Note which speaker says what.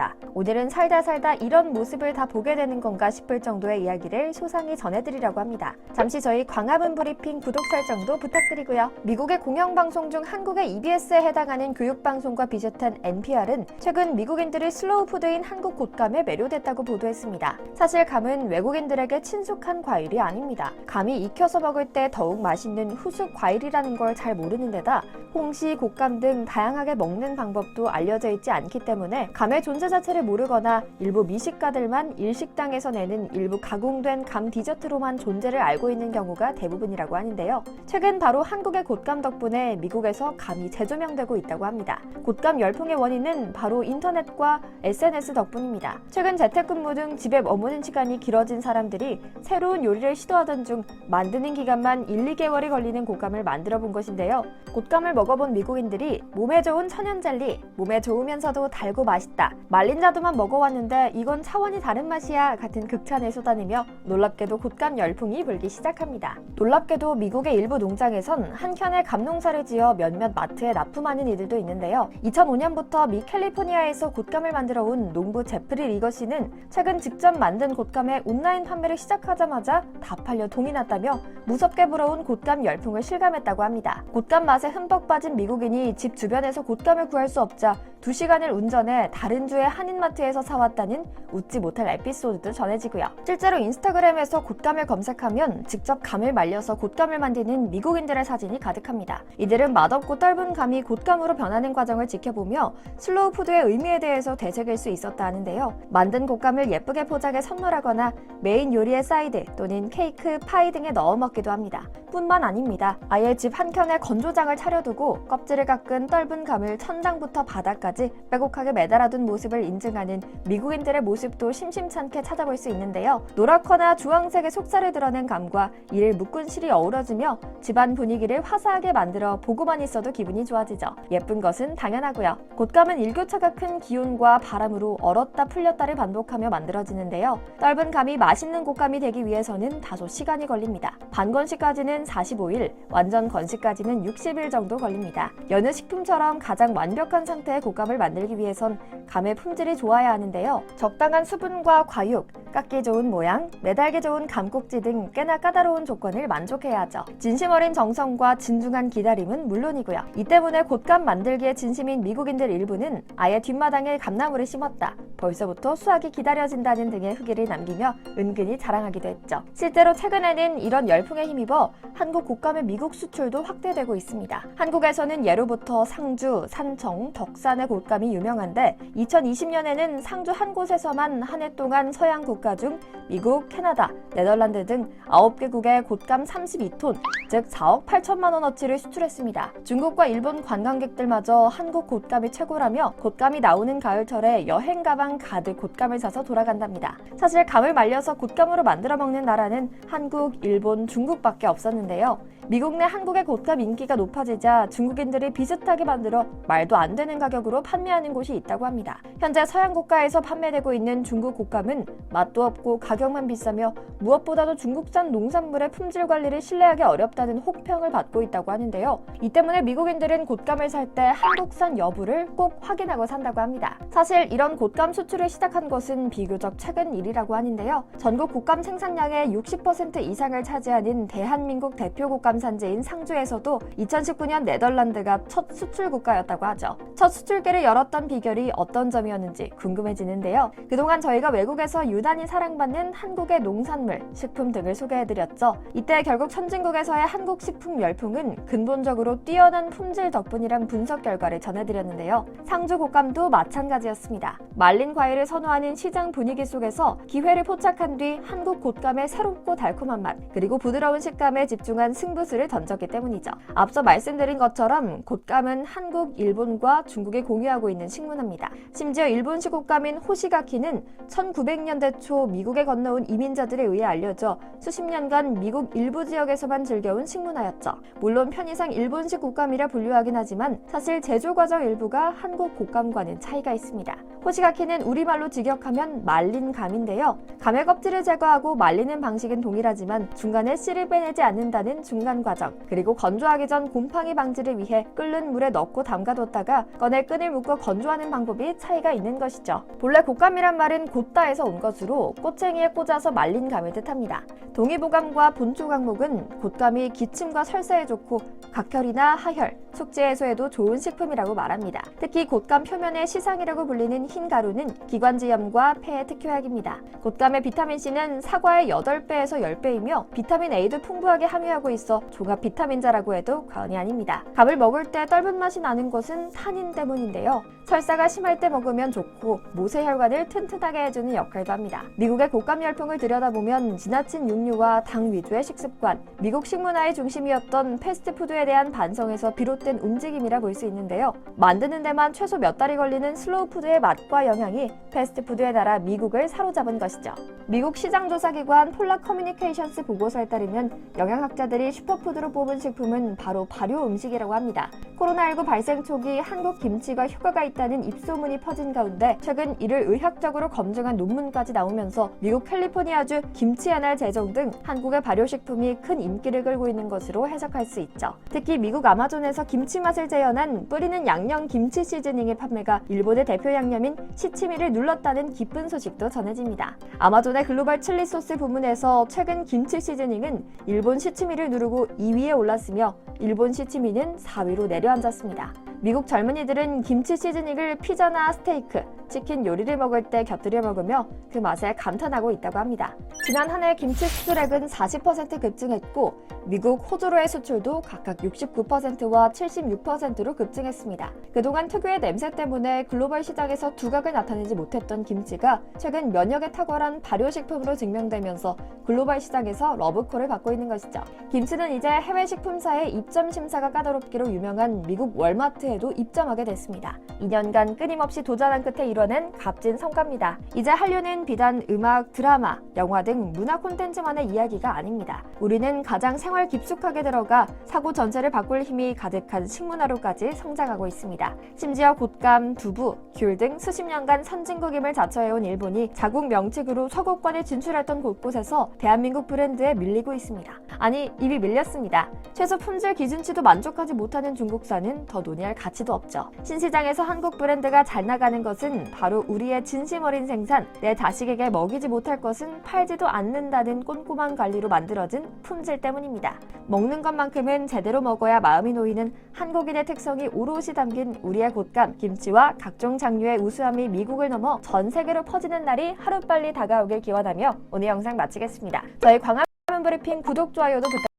Speaker 1: 합니다. 오늘은 살다 이런 모습을 다 보게 되는 건가 싶을 정도의 이야기를 소상히 전해드리려고 합니다. 잠시 저희 광화문 브리핑 구독 설정도 부탁드리고요. 미국의 공영방송 중 한국의 EBS에 해당하는 교육방송과 비슷한 NPR은 최근 미국인들이 슬로우 푸드인 한국 곶감에 매료됐다고 보도했습니다. 사실 감은 외국인들에게 친숙한 과일이 아닙니다. 감이 익혀서 먹을 때 더욱 맛있는 후숙 과일이라는 걸 잘 모르는 데다 홍시, 곶감 등 다양하게 먹는 방법도 알려져 있지 않기 때문에 감의 존재 자체를 모르거나 일부 미식가들만 일식당에서 내는 일부 가공된 감 디저트로만 존재를 알고 있는 경우가 대부분이라고 하는데요. 최근 바로 한국의 곶감 덕분에 미국에서 감이 재조명되고 있다고 합니다. 곶감 열풍의 원인은 바로 인터넷과 SNS 덕분입니다. 최근 재택근무 등 집에 머무는 시간이 길어진 사람들이 새로운 요리를 시도하던 중 만드는 기간만 1-2개월이 걸리는 곶감을 만들어 본 것인데요. 곶감을 먹어본 미국인들이 몸에 좋은 천연젤리, 몸에 좋으면서도 달고 맛있다, 말린 자두만 먹어왔는데 이건 차원이 다른 맛이야 같은 극찬을 쏟아내며 놀랍게도 곶감 열풍이 불기 시작합니다. 놀랍게도 미국의 일부 농장에선 한 켠에 감농사를 지어 몇몇 마트에 납품하는 이들도 있는데요. 2005년부터 미 캘리포니아에서 곶감을 만들어 온 농부 제프리 리거 씨는 최근 직접 만든 곶감의 온라인 판매를 시작하자마자 다 팔려 동이 났다며 무섭게 불어온 곶감 열풍을 실감했다고 합니다. 곶감 맛에 흠뻑 빠진 미국인이 집 주변에서 곶감을 구할 수 없자 2시간을 운전해 다른 주의 한인마트에서 사왔다는 웃지 못할 에피소드도 전해지고요. 실제로 인스타그램에서 곶감을 검색하면 직접 감을 말려서 곶감을 만드는 미국인들의 사진이 가득합니다. 이들은 맛없고 떫은 감이 곶감으로 변하는 과정을 지켜보며 슬로우 푸드의 의미에 대해서 되새길 수 있었다 하는데요. 만든 곶감을 예쁘게 포장해 선물하거나 메인 요리의 사이드 또는 케이크, 파이 등에 넣어 먹기도 합니다. 뿐만 아닙니다. 아예 집 한켠에 건조장을 차려두고 껍질을 깎은 떫은 감을 천장부터 바닥까지 빼곡하게 매달아둔 모습을 인증하는 미국인들의 모습도 심심찮게 찾아볼 수 있는데요. 노랗거나 주황색의 속살을 드러낸 감과 이를 묶은 실이 어우러지며 집안 분위기를 화사하게 만들어 보고만 있어도 기분이 좋아지죠. 예쁜 것은 당연하고요. 곶감은 일교차가 큰 기온과 바람으로 얼었다 풀렸다를 반복하며 만들어지는데요. 떫은 감이 맛있는 곶감이 되기 위해서는 다소 시간이 걸립니다. 반건식까지는 45일, 완전 건식까지는 60일 정도 걸립니다. 여느 식품처럼 가장 완벽한 상태의 곶감을 만들기 위해선 감의 품질이 좋아야 하는데요. 적당한 수분과 과육, 깎기 좋은 모양, 매달기 좋은 감꼭지 등 꽤나 까다로운 조건을 만족해야 하죠. 진심 어린 정성과 진중한 기다림은 물론이고요. 이 때문에 곶감 만들기에 진심인 미국인들 일부는 아예 뒷마당에 감나무를 심었다, 벌써부터 수확이 기다려진다는 등의 후기를 남기며 은근히 자랑하기도 했죠. 실제로 최근에는 이런 열풍에 힘입어 한국 곶감의 미국 수출도 확대되고 있습니다. 한국에서는 예로부터 상주, 산청, 덕산의 곶감이 유명한데 2020년에는 상주 한 곳에서만 한 해 동안 서양 국가 중 미국, 캐나다, 네덜란드 등 9개국에 곶감 32톤, 즉 4억 8천만 원어치를 수출했습니다. 중국과 일본 관광객들마저 한국 곶감이 최고라며 곶감이 나오는 가을철에 여행 가방 가득 곶감을 사서 돌아간답니다. 사실 감을 말려서 곶감으로 만들어 먹는 나라는 한국, 일본, 중국밖에 없었는데요. 미국 내 한국의 곶감 인기가 높아지자 중국인들이 비슷하게 만들어 말도 안 되는 가격으로 판매하는 곳이 있다고 합니다. 현재 서양 국가에서 판매되고 있는 중국 곶감은 맛도 없고 가격만 비싸며 무엇보다도 중국산 농산물의 품질 관리를 신뢰하기 어렵다는 혹평을 받고 있다고 하는데요. 이 때문에 미국인들은 곶감을 살 때 한국산 여부를 꼭 확인하고 산다고 합니다. 사실 이런 곶감 수출을 시작한 것은 비교적 최근 일이라고 하는데요. 전국 곶감 생산량의 60% 이상을 차지하는 대한민국 대표 곶감 산지인 상주에서도 2019년 네덜란드가 첫 수출 국가였다고 하죠. 첫 수출기를 열었던 비결이 어떤 점이었는지 궁금해지는데요. 그동안 저희가 외국에서 유난히 사랑받는 한국의 농산물, 식품 등을 소개해드렸죠. 이때 결국 선진국에서의 한국 식품 열풍은 근본적으로 뛰어난 품질 덕분이란 분석 결과를 전해드렸는데요. 상주 곶감도 마찬가지였습니다. 말린 과일을 선호하는 시장 분위기 속에서 기회를 포착한 뒤 한국 곶감의 새롭고 달콤한 맛, 그리고 부드러운 식감에 집중한 승부수를 던졌기 때문이죠. 앞서 말씀드린 것처럼 곶감은 한국, 일본과 중국이 공유하고 있는 식문화입니다. 심지어 일본식 곶감인 호시가키는 1900년대 초 미국에 건너온 이민자들에 의해 알려져 수십 년간 미국 일부 지역에서만 즐겨온 식문화였죠. 물론 편의상 일본식 곶감이라 분류하긴 하지만 사실 제조 과정 일부가 한국 곶감과는 차이가 있습니다. 호시가키는 우리말로 직역하면 말린 감인데요. 감의 껍질을 제거하고 말리는 방식은 동일하지만 중간에 씨를 빼내지 않는다는 중간 가능한 과정, 그리고 건조하기 전 곰팡이 방지를 위해 끓는 물에 넣고 담가뒀다가 꺼내 끈을 묶어 건조하는 방법이 차이가 있는 것이죠. 본래 곶감이란 말은 곶다에서 온 것으로 꽃쟁이에 꽂아서 말린 감을 뜻합니다. 동의보감과 본초강목은 곶감이 기침과 설사에 좋고 각혈이나 하혈, 숙제 해소에도 좋은 식품이라고 말합니다. 특히 곶감 표면의 시상이라고 불리는 흰 가루는 기관지염과 폐에 특효약입니다. 곶감의 비타민C는 사과의 8배에서 10배이며 비타민 A도 풍부하게 함유하고 있어 종합 비타민자라고 해도 과언이 아닙니다. 감을 먹을 때 떫은 맛이 나는 것은 탄닌 때문인데요. 설사가 심할 때 먹으면 좋고 모세혈관을 튼튼하게 해주는 역할도 합니다. 미국의 곶감 열풍을 들여다보면 지나친 육류와 당 위주의 식습관, 미국 식문화의 중심이었던 패스트푸드에 대한 반성에서 비롯된 움직임이라 볼 수 있는데요. 만드는 데만 최소 몇 달이 걸리는 슬로우푸드의 맛과 영향이 패스트푸드에 따라 미국을 사로잡은 것이죠. 미국 시장조사기관 폴라 커뮤니케이션스 보고서에 따르면 영양학자들이 슈퍼푸드로 뽑은 식품은 바로 발효 음식이라고 합니다. 코로나19 발생 초기 한국 김치가 효과가 있다는 입소문이 퍼진 가운데 최근 이를 의학적으로 검증한 논문까지 나오면서 미국 캘리포니아주 김치의 날 제정 등 한국의 발효식품이 큰 인기를 끌고 있는 것으로 해석할 수 있죠. 특히 미국 아마존에서 김치 맛을 재현한 뿌리는 양념 김치 시즈닝의 판매가 일본의 대표 양념인 시치미를 눌렀다는 기쁜 소식도 전해집니다. 아마존의 글로벌 칠리 소스 부문에서 최근 김치 시즈닝은 일본 시치미를 누르고 2위에 올랐으며 일본 시치미는 4위로 내려앉았습니다. 미국 젊은이들은 김치 시즈닝을 피자나 스테이크, 치킨 요리를 먹을 때 곁들여 먹으며 그 맛에 감탄하고 있다고 합니다. 지난 한 해 김치 수출액은 40% 급증했고 미국, 호주로의 수출도 각각 69%와 76%로 급증했습니다. 그동안 특유의 냄새 때문에 글로벌 시장에서 두각을 나타내지 못했던 김치가 최근 면역에 탁월한 발효식품으로 증명되면서 글로벌 시장에서 러브콜을 받고 있는 것이죠. 김치는 이제 해외 식품사의 입점 심사가 까다롭기로 유명한 미국 월마트에도 입점하게 됐습니다. 2년간 끊임없이 도전한 끝에 이뤄낸 값진 성과입니다. 이제 한류는 비단 음악, 드라마, 영화 등 문화 콘텐츠만의 이야기가 아닙니다. 우리는 가장 생활 깊숙하게 들어가 사고 전체를 바꿀 힘이 가득한 식문화로까지 성장하고 있습니다. 심지어 곶감, 두부, 귤 등 수십 년간 선진국임을 자처해온 일본이 자국 명칭으로 서구권에 진출했던 곳곳에서 대한민국 브랜드에 밀리고 있습니다. 아니, 이미 밀렸습니다. 최소 품질 기준치도 만족하지 못하는 중국산은 더 논의할 가치도 없죠. 신시장에서 한국 브랜드가 잘 나가는 것은 바로 우리의 진심 어린 생산, 내 자식에게 먹이지 못할 것은 팔지도 않는다는 꼼꼼한 관리로 만들어진 품질 때문입니다. 먹는 것만큼은 제대로 먹어야 마음이 놓이는 한국인의 특성이 오롯이 담긴 우리의 곶감, 김치와 각종 장류의 우수함이 미국을 넘어 전 세계로 퍼지는 날이 하루빨리 다가오길 기원하며 오늘 영상 마치겠습니다. 저희 광화문 브리핑 구독, 좋아요도 부탁드립니다.